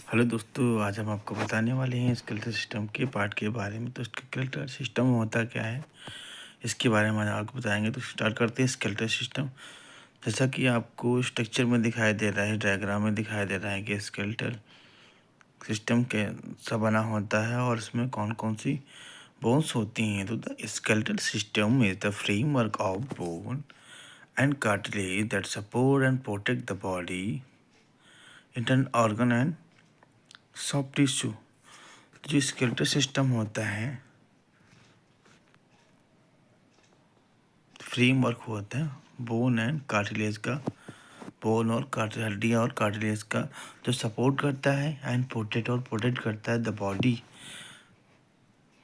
Hello दोस्तों, आज हम आपको बताने वाले हैं स्केलेटल सिस्टम के पार्ट के बारे में। तो स्केलेटल सिस्टम होता क्या है, इसके बारे में आज आपको बताएंगे। तो स्टार्ट करते हैं। स्केलेटल सिस्टम जैसा कि आपको स्ट्रक्चर में दिखाई दे रहा है, डायग्राम में दिखाई दे रहा है कि स्केलेटल सिस्टम कैसा बना होता है और इसमें कौन कौन सी बोन्स होती हैं। तो the skeletal system is the framework of bone and cartilage that support and protect the body, internal organ and soft tissue. जो स्केलेटल सिस्टम होता है, फ्रेमवर्क होता है बोन एंड कार्टिलेज का, बोन और हड्डियाँ और कार्टिलेज का, जो सपोर्ट करता है एंड प्रोटेक्ट करता है द बॉडी,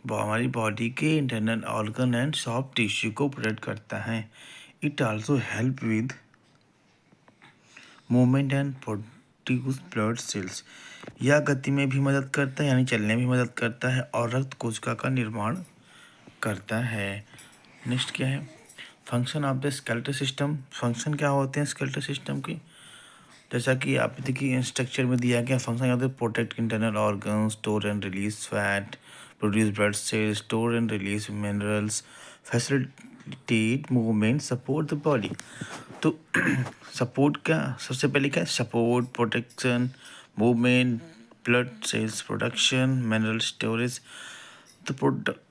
हमारी बॉडी के internal organ and soft tissue को प्रोटेक्ट करता है। It also help with movement and produce blood sales. यह गति में भी मदद करता है, यानी चलने में भी मदद करता है और रक्त कोशिका का निर्माण करता है। नेक्स्ट क्या है, function of the skeletal system. Function क्या होते हैं स्केलेटल सिस्टम के, जैसा कि आप देखिए स्ट्रक्चर में दिया गया। फंक्शन होते हैं protect internal organ, store and release fat, produce blood cells, store and release minerals, facilitate movement, support the body. तो सपोर्ट का सबसे पहले क्या है, support, protection, movement, blood cells production, mineral storage. तो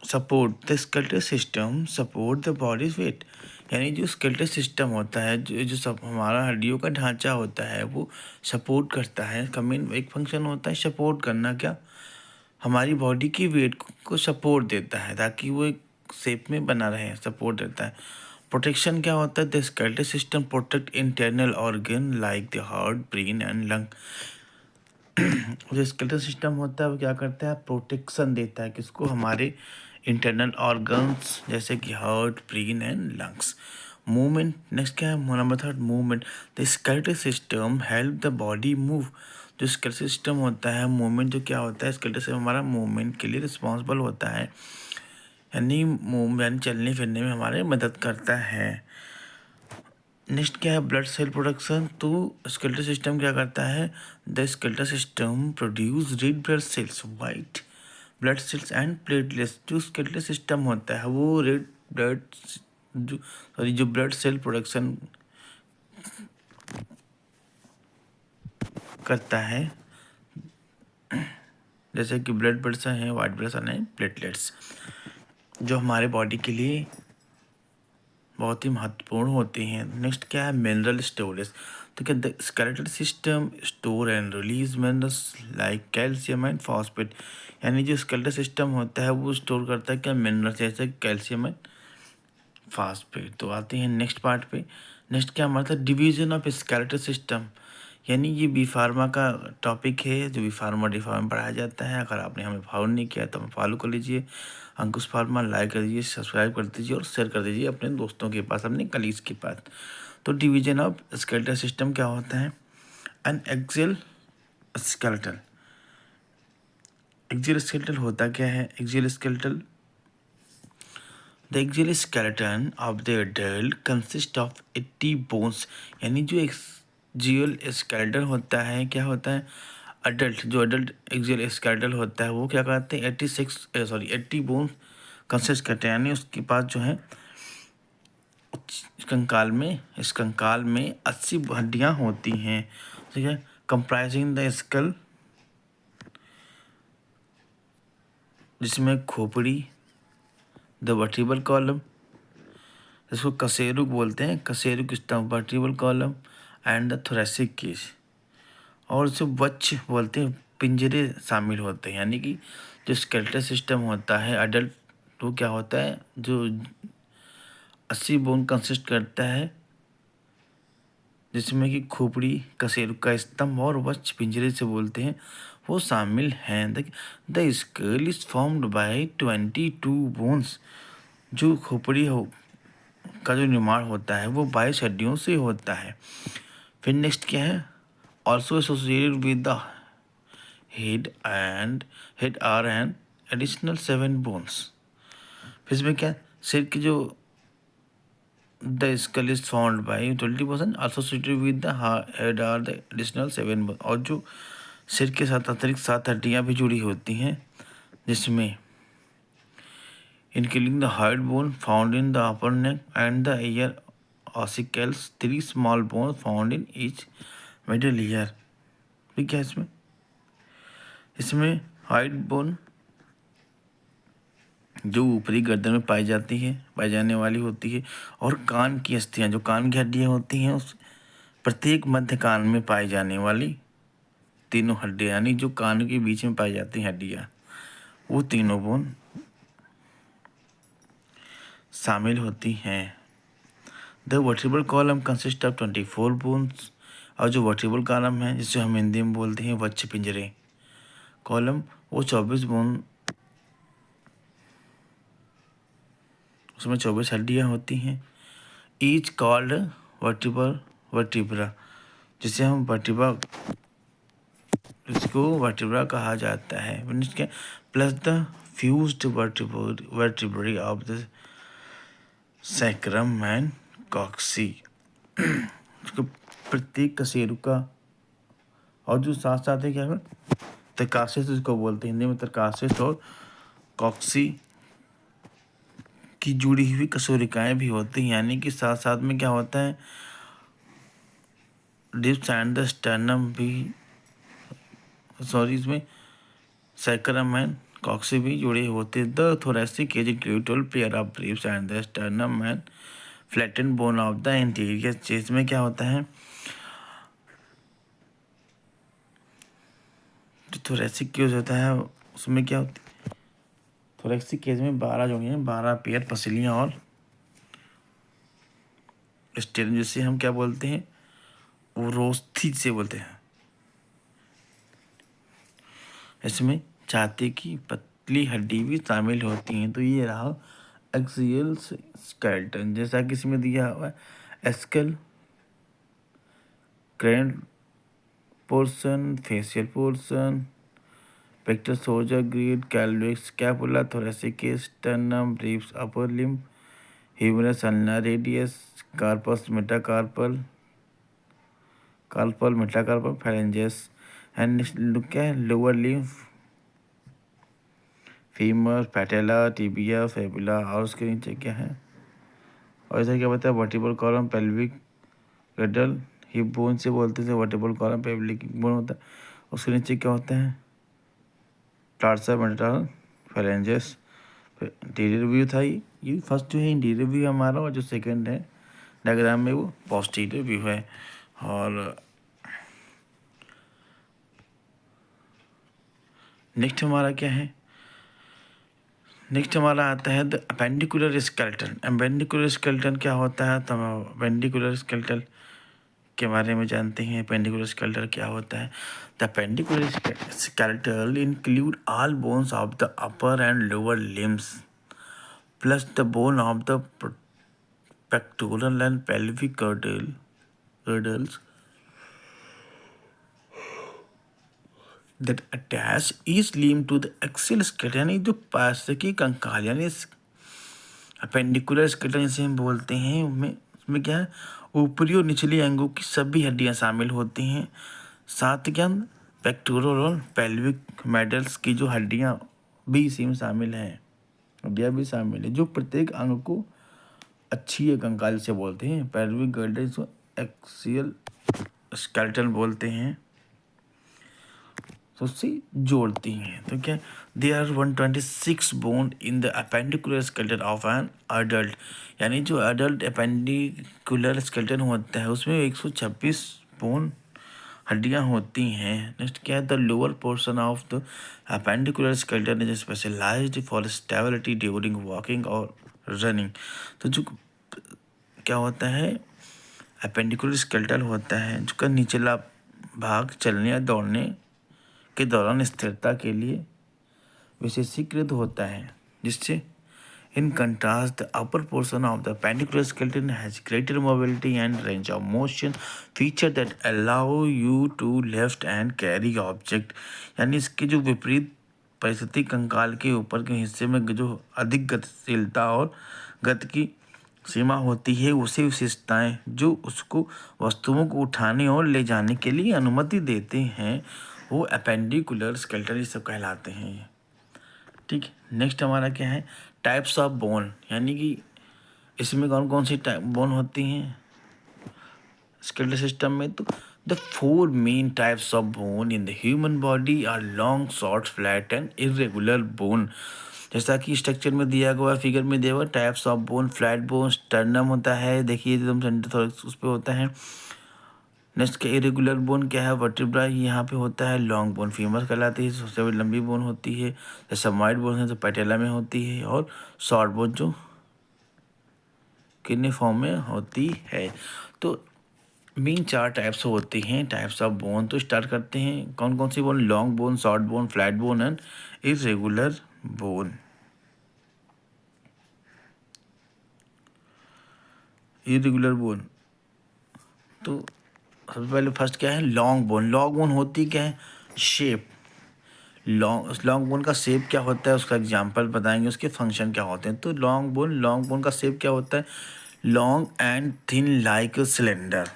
support the skeletal system support the body weight, यानी जो skeletal system होता है, जो सब हमारा हड्डियों का ढांचा होता है, वो सपोर्ट करता है। कमीन एक फंक्शन होता है सपोर्ट करना, क्या हमारी बॉडी की वेट को सपोर्ट देता है ताकि वो एक शेप में बना रहे, सपोर्ट देता है। प्रोटेक्शन क्या होता है, the skeletal system protect internal organ like the heart, brain and lung. जो स्केलेटल सिस्टम होता है वो क्या करता है, प्रोटेक्शन देता है किसको, हमारे इंटरनल ऑर्गन्स जैसे कि heart, brain and lungs. Movement next क्या है, number third, movement. The skeletal system help the body move. जो स्केलेटल सिस्टम होता है, मूवमेंट जो क्या होता है, स्केलेटल सिस्टम हमारा मूवमेंट के लिए रिस्पॉन्सिबल होता है, यानी चलने फिरने में हमारे मदद करता है। नेक्स्ट क्या है, ब्लड सेल प्रोडक्शन। तो स्केलेटल सिस्टम क्या करता है, the skeletal system produce red blood cells, white blood cells and platelets. जो स्केलेटल सिस्टम होता है वो रेड ब्लड जो ब्लड सेल प्रोडक्शन करता है, जैसे कि ब्लड सेल हैं, वाइट ब्लड सेल हैं, प्लेटलेट्स, जो हमारे बॉडी के लिए बहुत ही महत्वपूर्ण होते हैं। नेक्स्ट क्या है, मिनरल स्टोरेज। तो क्या the skeletal system store and release minerals like calcium and phosphate, यानी जो स्केलेटल सिस्टम होता है वो स्टोर करता है क्या, मिनरल्स जैसे कैल्शियम एंड फास्फेट। तो आते हैं नेक्स्ट पार्ट पे। नेक्स्ट क्या हमारा था, डिवीजन ऑफ स्केलेटल सिस्टम, यानी ये बी फार्मा का टॉपिक है, जो बी फार्मा डी फार्मा में पढ़ाया जाता है। अगर आपने हमें फॉलो नहीं किया तो हमें फॉलो कर लीजिए, अंकुश फार्मा लाइक कर दीजिए, सब्सक्राइब कर दीजिए और शेयर कर दीजिए अपने दोस्तों के पास, अपने कलीग्स के पास। तो डिवीजन ऑफ स्केलेटल सिस्टम क्या होता है, N axial skeletal. Axial skeletal होता क्या है, axial skeletal, the axial skeleton of the adult consist of 80 bones, यानी जो एक्सियल स्केलेटन होता है क्या होता है, जो अडल्ट एक्सियल स्केलेटल होता है वो क्या कहते हैं, 80 बोन्स कंसिस्ट करते हैं, यानी उसके पास जो है इस कंकाल में 80 हड्डियाँ होती हैं, ठीक है। कंप्राइजिंग द स्कल, जिसमें खोपड़ी, द वर्टिब्रल कॉलम, जिसको कशेरुक बोलते हैं, कशेरुक stump, vertebral column and the thoracic cage, और जो वक्ष बोलते हैं, पिंजरे शामिल होते हैं। यानी कि जो स्केलेटल सिस्टम होता है अडल्ट, तो क्या होता है, जो 80 बोन कंसिस्ट करता है, जिसमें कि खोपड़ी, कशेरुक का स्तंभ और वक्ष पिंजरे से बोलते हैं, वो शामिल हैं। The scale is formed by 22 bones. जो खोपड़ी का जो निर्माण होता है वो 22 हड्डियों से होता है। फिर नेक्स्ट क्या है, also associated with the head are and additional 7 bones. फिर इसमें क्या, सिर की जो the skull is found by 20% associated with the head are the additional 7 bone, और जो सिर के साथ अतिरिक्त 7 हड्डियां भी जुड़ी होती हैं, जिसमें including the hide bone found in the upper neck and the ear ossicles, 3 small bones found in each middle ear। ठीक है, इसमें हाइड बोन जो ऊपरी गर्दन में पाई जाने वाली होती है, और कान की अस्थियां, जो कान की हड्डियां होती हैं, उस प्रत्येक मध्य कान में पाई जाने वाली तीनों हड्डियां, यानी जो कान के बीच में पाई जाती हैं हड्डियां, वो तीनों बोन शामिल होती हैं। The vertebral column consist of 24 bones, और जो वर्टिब्रल कॉलम है, जिसे हम हिंदी में बोलते हैं वक्ष पिंजरे कॉलम, वो 24 बोन, उसमें 24 हड्डियाँ होती हैं। ईच कॉल्ड वर्टिब्रा, जिसे हम इसको वर्टिब्रा कहा जाता है। Plus the fused vertebrae of the sacrum and coccyx, प्रत्येक कशेरु का, और जो साथ साथ है क्या है, तरकाशिस उसको बोलते हैं हिंदी में, तरकाशिस और कॉक्सी की जुड़ी हुई कशेरुकाएं भी होती हैं, यानी कि साथ साथ में क्या होता है, डिप्स एंड द स्टर्नम भी, इसमें सैक्रम एंड कॉक्सी भी जुड़े होते हैं। The thoracic cage include 12 pair of ribs and the sternum and flattened bone of the interior chest. में क्या होता है, जो थोरेसिक केज होता है उसमें क्या होती है, थोरेसिक केज में 12 जोड़ियाँ, 12 पेयर पसलियाँ और स्टेरन, जिसे हम क्या बोलते हैं, उरोस्थी से बोलते हैं। इसमें छाती की पतली हड्डी भी शामिल होती हैं। तो ये रहा एक्सियल स्केलेटन, जैसा कि इसमें दिया हुआ है, skull, cranial portion, facial portion, pectoral सोजा girdle, clavicle scapula, thoracic sternum, ribs, upper limb, humerus ulna radius, carpus metacarpal, metacarpal, phalanges and क्या है, lower limb, femur, patella, tibia, fibula, और उसके नीचे क्या है, और इधर क्या बताया, vertebral column, pelvic girdle, hip bone से बोलते थे, वर्टिब्रल कॉलम पेल्विक बोन होता है, उसके नीचे क्या होता है, टार्सा मेटाल, फेरेंजेस, इंटीरियर व्यू था। ये फर्स्ट जो है इंटीरियर व्यू हमारा, और जो सेकंड है डायग्राम में वो पोस्टीरियर व्यू है। और नेक्स्ट हमारा क्या है, नेक्स्ट हमारा आता है the appendicular skeleton. Appendicular skeleton क्या होता है, तो हम अपेंडिकुलर स्केलेटन के बारे में जानते हैं। अपेंडिकुलर स्केलेटन क्या होता है, the appendicular skeleton include all bones of the upper and lower limbs plus the bone of the pectoral and pelvic girdles that attach each limb to the axial skeleton, यानी जो पास की कंकाल, यानी appendicular skeleton जिसे हम बोलते हैं, उसमें क्या है, ऊपरी और निचली अंगों की सभी हड्डियां शामिल होती हैं। साथ क्या, पेक्टोरल और पेल्विक मेडल्स की जो हड्डियां भी इसी में शामिल हैं, हड्डियां भी शामिल है, जो प्रत्येक अंग को अच्छी कंकाल से बोलते हैं। पेल्विक गर्डल्स को एक्सियल स्केलेटन बोलते हैं, तो उससे जोड़ती हैं। तो क्या, they are 126 bone in the appendicular skeleton of an adult, यानी जो अडल्ट अपेंडिकुलर स्केलेटन होता है उसमें 126 बोन हड्डियां होती हैं। नेक्स्ट क्या है, the lower portion of the appendicular skeleton is specialised for stability during walking और रनिंग। तो जो क्या होता है, अपेंडिकुलर स्केलेटन होता है जो का निचला भाग चलने या दौड़ने के दौरान स्थिरता के लिए विशेषीकृत होता है, जिससे in contrast the upper portion of the appendicular skeleton has greater mobility and range of motion feature that allow you to lift and carry object, यानी इसके जो विपरीत परिस्थिति कंकाल के ऊपर के हिस्से में जो अधिक गतिशीलता और गति की सीमा होती है, उसे विशेषताएं जो उसको वस्तुओं को उठाने और ले जाने के लिए अनुमति देते हैं, वो अपेंडिकुलर स्केलेटल ये सब कहलाते हैं। ठीक है, नेक्स्ट हमारा क्या है, टाइप्स ऑफ बोन, यानी कि इसमें कौन कौन सी टाइप बोन होती हैं स्केलेटल सिस्टम में। तो the 4 main types of bone in the human body are long, short, flat and irregular bone. जैसा कि स्ट्रक्चर में दिया हुआ, फिगर में दिया हुआ, types of bone, flat bone, sternum होता है, देखिए एकदम सेंटर थोड़ा उस पर होता है। नेक्स्ट का इरेगुलर बोन क्या है, वर्टिब्रा, यहाँ पे होता है। लॉन्ग बोन फीमर कहलाती है, सबसे बड़ी लंबी बोन होती है। जैसे वाइड बोन है तो पैटेला में होती है, और शॉर्ट बोन जो किडनी फॉर्म में होती है। तो मेन 4 टाइप्स होती हैं टाइप्स ऑफ बोन। तो स्टार्ट करते हैं, कौन कौन सी bone, long bone, short bone, flat bone and irregular bone. Irregular bone, तो सबसे पहले फर्स्ट क्या है, लॉन्ग बोन। लॉन्ग बोन होती क्या है, शेप। लॉन्ग बोन का शेप क्या होता है, उसका एग्जांपल बताएंगे, उसके फंक्शन क्या होते हैं। तो लॉन्ग बोन का शेप क्या होता है, long and thin like cylinder,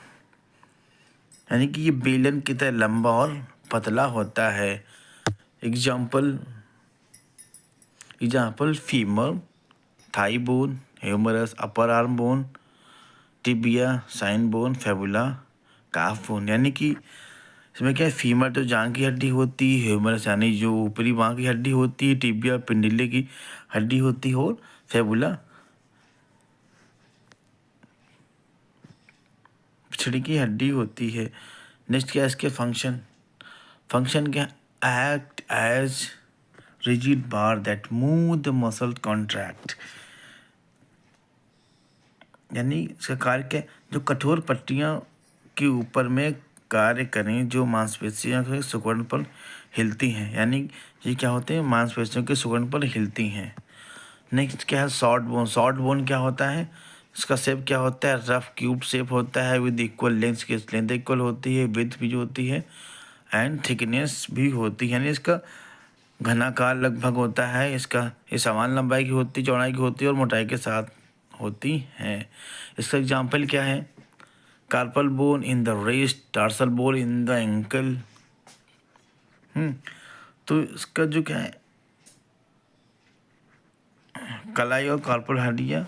यानी कि ये बेलन की तरह लंबा और पतला होता है। Example femur, thigh bone, humerus, upper arm bone, tibia, shin bone, fibula, calf bone. यानी कि इसमें क्या है, फीमर तो जांघ की हड्डी होती है, ह्यूमरस यानी जो ऊपरी बांह की हड्डी होती है, टिबिया पिंडीले की हड्डी होती है, और फेबुला पिछड़ी की हड्डी होती है। नेक्स्ट क्या है इसके फंक्शन क्या, act as rigid bar that move the muscle contract, यानी इसका कार्य क्या, जो कठोर पट्टियां के ऊपर में कार्य करें, जो मांसपेशियों के सिकुड़न पर हिलती हैं, यानी ये क्या होते हैं, मांसपेशियों के सिकुड़न पर हिलती हैं। नेक्स्ट क्या है, शॉर्ट बोन। शॉर्ट बोन क्या होता है, इसका शेप क्या होता है, रफ क्यूब शेप होता है, विद इक्वल लेंथ, की लेंथ इक्वल होती है, विड्थ भी जो होती है एंड थिकनेस भी होती है, यानी इसका घनाकार लगभग होता है। इसका ये समान लंबाई की होती, चौड़ाई की होती है, और मोटाई के साथ होती है। इसका एग्जाम्पल क्या है, carpal bone in the wrist, tarsal bone in the ankle. तो इसका जो क्या है, कलाई और कार्पल हड्डियाँ,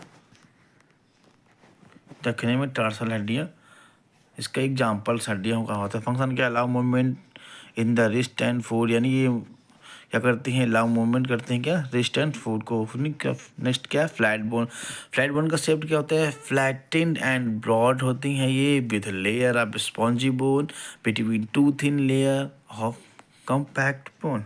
दखने में टार्सल हड्डियाँ, इसका एग्जाम्पल्स हड्डियों का होता है। फंक्शन क्या, allow movement in the wrist and food, यानी ये क्या करती हैं, अलाउ मूवमेंट करते हैं क्या, रिस्ट एंड फूड को। नेक्स्ट क्या है, फ्लैट बोन। फ्लैट बोन का शेप क्या होता है, फ्लैटेंड एंड ब्रॉड होती हैं ये, with layer of spongy bone between 2 thin layer of compact bone.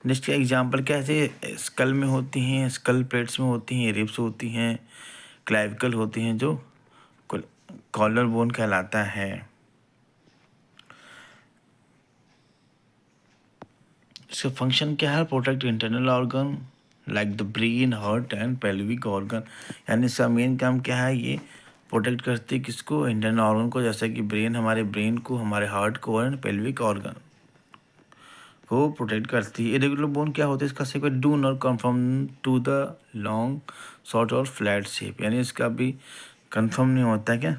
Next का एग्जाम्पल कैसे, स्कल में होती हैं, स्कल प्लेट्स में होती हैं, रिब्स होती हैं, क्लाविकल होती हैं, जो कॉलर बोन कहलाता है। इसका फंक्शन क्या है, protect internal organ like the brain, heart and pelvic organ, यानी इसका मेन काम क्या है, ये प्रोटेक्ट करती है किसको, इंटरनल ऑर्गन को, जैसे कि ब्रेन, हमारे ब्रेन को, हमारे हार्ट को, और पेल्विक ऑर्गन को प्रोटेक्ट करती है। इरेगुलर बोन क्या होता है, इसका shape do not conform to the long, short और फ्लैट शेप, यानी इसका भी कन्फर्म नहीं होता क्या।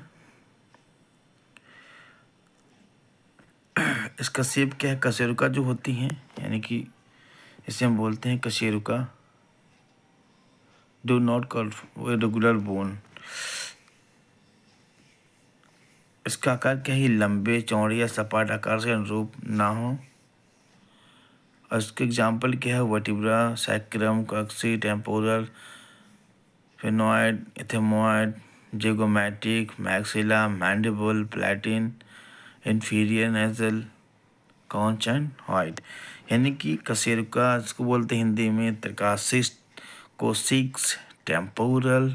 इसका शेप क्या है, कशेरुका जो होती हैं, यानी कि इसे हम बोलते हैं कशेरुका, do not call regular bone. इसका आकार क्या है, लंबे, चौड़े या सपाट आकार से अनुरूप ना हो। और इसके एग्जाम्पल क्या है, vertebra, sacrum, coccyx, temporal, sphenoid, ethmoid, zygomatic, maxilla, mandible, palatine, inferior nasal, concha and hyoid, यानी कि कशेरुका इसको बोलते हैं हिंदी में, त्रिकासिस्ट, coccyx, temporal,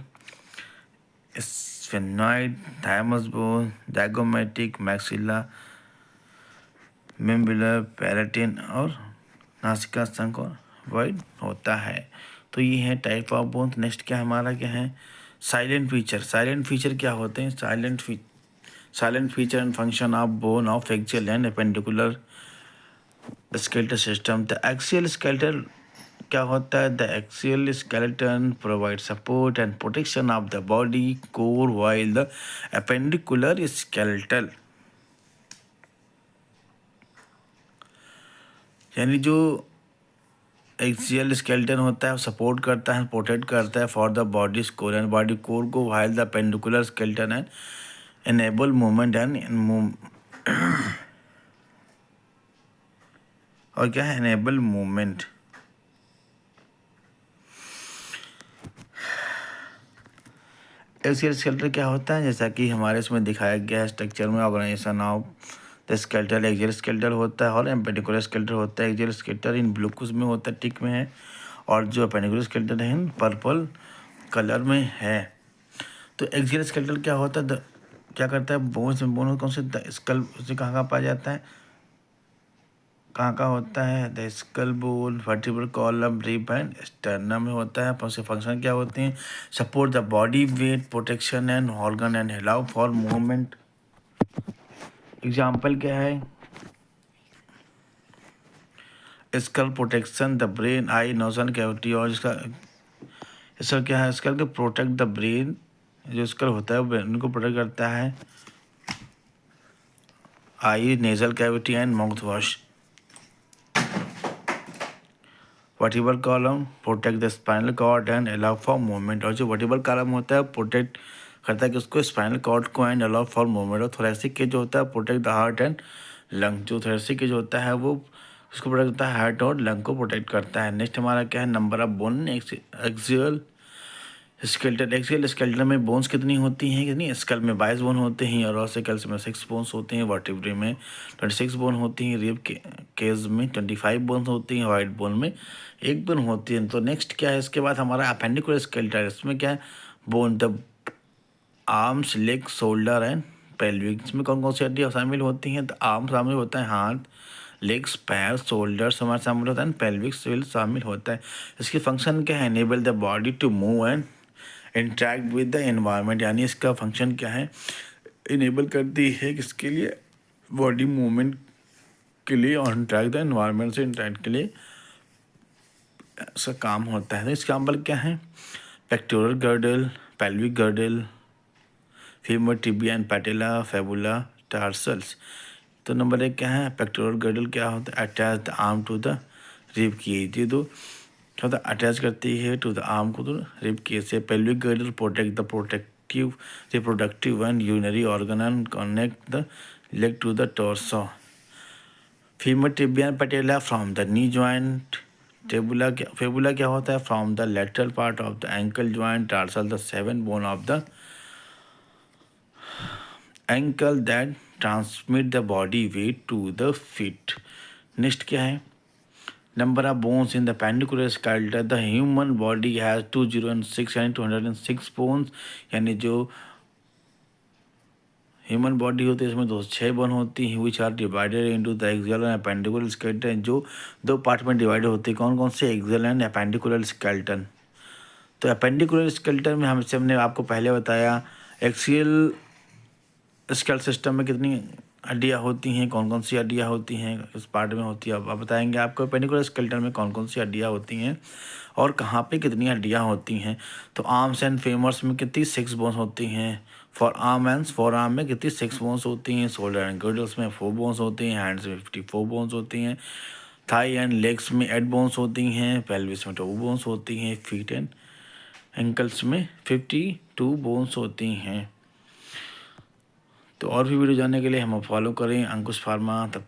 sphenoid, thymus bone, zygomatic, maxilla, mandibular, palatine, और नासिका शंख और वाइड होता है। तो ये है टाइप ऑफ बोन। नेक्स्ट क्या हमारा क्या है, साइलेंट फीचर। साइलेंट फीचर क्या होते हैं, silent feature and function of bone of axial and appendicular skeletal system. The axial skeletal क्या होता है? The axial skeleton provide support and protection of the body core while the appendicular skeletal, यानी जो axial skeleton होता है support करता है, protect करता है for the body core and body core को, while the appendicular skeleton and enable movement and और क्या है? Enable movement. एक्सियल स्केलेटन क्या होता है? जैसा कि हमारे इसमें दिखाया गया है स्ट्रक्चर में, organisation of the skeletal, axial skeletal होता है और एपेंडिकुलर स्केलेटल होता है। एक्सियल स्केलेटल इन ब्लू में होता है, टिक में है, और जो एपेंडिकुलर स्केलेटल है इन पर्पल कलर में है। तो एक्सियल स्केलेटल क्या होता है? क्या करता है? बोन्स में बोन कौन से? द स्कल से कहाँ पाया जाता है? कहाँ होता है? The skull bone, vertebral column, rib and sternum में होता है। उसके फंक्शन क्या होते हैं? Support the body weight, protection and organ and allow for movement. Example क्या है? Skull protection the brain, eye, nasal cavity, और इसका क्या है? स्कल के प्रोटेक्ट द ब्रेन, जो स्कल होता है ब्रेन को प्रोटेक्ट करता है, eye, nasal cavity and mouth wash. Vertebral column protect the spinal cord and allow for movement, और जो वर्टिब्रल कॉलम होता है प्रोटेक्ट करता है कि उसको स्पाइनल कॉर्ड को एंड अलाउ फॉर मूवमेंट। और थोरेसिक के जो होता है protect the heart and lung, जो थोरेसिक के जो होता है वो उसको प्रोटेक्ट करता है, हार्ट और लंग को प्रोटेक्ट करता है। नेक्स्ट हमारा क्या है? Number of bone axial skeletal. Axial skeletal में बोन्स कितनी होती हैं? कितनी? स्कल में 22 बोन होते हैं, और ऑसिकल्स में 6 बोन्स होते हैं, वर्टिब्रे में 26 बोन होती हैं, रिब केज में 25 बोन्स होती हैं, वाइड बोन में 1 बोन होती है। तो नेक्स्ट क्या है? इसके बाद हमारा अपेंडिकुलर स्केलेटल। इसमें क्या है? Bone the arms, leg, shoulder and pelvic. इसमें कौन कौन सी हड्डियाँ शामिल होती हैं? तो आर्म शामिल होता है, हाथ, लेग्स, पैर, शोल्डर्स हमारे शामिल होता है, पेल्विक शामिल होता है। इसकी फंक्शन क्या है? Enable the body to move and interact with the environment, यानी इसका फंक्शन क्या है? इनेबल करती है किसके लिए? बॉडी मूवमेंट के लिए, और इंटरेक्ट द एनवायरनमेंट से इंटरेक्ट के लिए इसका काम होता है। तो इसका एग्जाम्पल क्या है? Pectoral girdle, pelvic girdle, femur, tibia and patella, fibula, tarsals. तो नंबर 1 क्या है? पेक्टोरल गर्डल क्या होता है? Attach the arm to the rib cage. ये दो क्या होता है? अटैच करती है टू द आर्म को, तो रिब केज से। Pelvic girdle protect the protective reproductive and urinary organ and connect the leg to the torso. Femur, tibia and patella from the knee joint. Fibula क्या होता है? From the lateral part of the ankle joint. Tarsal the 7 bone of the ankle that transmit the body weight to the feet. Next क्या है? Number of bones in the appendicular skeleton. The human body has 206 and 206 bones, यानी जो human body होती है इसमें 206 bone होती हैं, which are divided into the axial and appendicular skeleton, जो 2 पार्ट में डिवाइड होती है। कौन कौन से? Axial and appendicular skeleton. तो अपेंडिकुलर स्केलेटन में हमने आपको पहले बताया एक्सियल स्केल सिस्टम में कितनी हड्डियाँ होती हैं, कौन कौन सी हड्डियाँ होती हैं, इस पार्ट में होती है। अब बताएंगे आपको पेनिकुलर स्केलेटन में कौन कौन सी हड्डियाँ होती हैं और कहाँ पे कितनी हड्डियाँ होती हैं। तो आर्म्स एंड फेमर्स में कितनी 6 बोन्स होती हैं। फॉर आर्म में कितनी 6 बोन्स होती हैं। शोल्डर एंड गिल्डल्स में 4 बोन्स होती हैं। हैंड्स में 54 बोन्स होती हैं। थाई एंड लेग्स में 8 बोन्स होती हैं। पेल्विस में 2 बोन्स होती हैं। फीट एंड एंकल्स में 52 बोन्स होती हैं। तो और भी वीडियो जानने के लिए हम फॉलो करें अंकुश फार्मा। तब तक